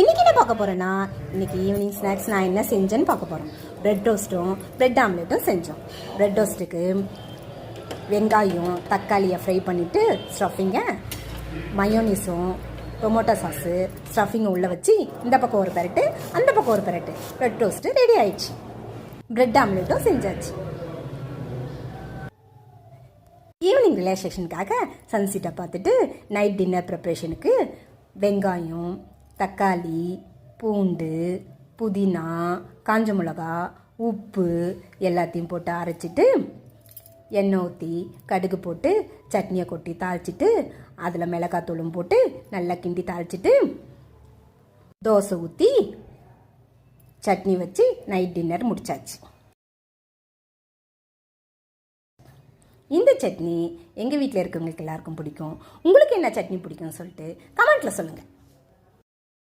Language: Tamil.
இன்றைக்கி என்ன பார்க்க போகிறேன்னா, இன்றைக்கி ஈவினிங் ஸ்நாக்ஸ் நான் என்ன செஞ்சேன்னு பார்க்க போகிறோம். ப்ரெட் டோஸ்ட்டும் ப்ரெட் ஆம்லேட்டும் செஞ்சோம். ப்ரெட் டோஸ்ட்டுக்கு வெங்காயம் தக்காளியை ஃப்ரை பண்ணிவிட்டு ஸ்டஃபிங்கை மயோனீஸும் டொமேட்டோ சாஸு ஸ்டஃபிங்கை உள்ளே வச்சு இந்த பக்கம் ஒரு பெரட்டு அந்த பக்கம் ஒரு பெரட்டு ப்ரெட் டோஸ்ட்டு ரெடி ஆயிடுச்சு. ப்ரெட் ஆம்லேட்டும் செஞ்சாச்சு. ஈவினிங் ரிலாக்ஸேஷனுக்காக சன்செட்டை பார்த்துட்டு நைட் டின்னர் ப்ரிப்ரேஷனுக்கு வெங்காயம் தக்காளி பூண்டு புதினா காஞ்ச மிளகா உப்பு எல்லாத்தையும் போட்டு அரைச்சிட்டு எண்ணெய் ஊற்றி கடுகு போட்டு சட்னியை கொட்டி தாளிச்சிட்டு அதில் மிளகாத்தூளும் போட்டு நல்லா கிண்டி தாளிச்சிட்டு தோசை ஊற்றி சட்னி வச்சு நைட் டின்னர் முடிச்சாச்சு. இந்த சட்னி எங்கள் வீட்டில் இருக்கவங்களுக்கு எல்லாருக்கும் பிடிக்கும். உங்களுக்கு என்ன சட்னி பிடிக்கும்னு சொல்லிட்டு கமெண்ட்டில் சொல்லுங்கள்.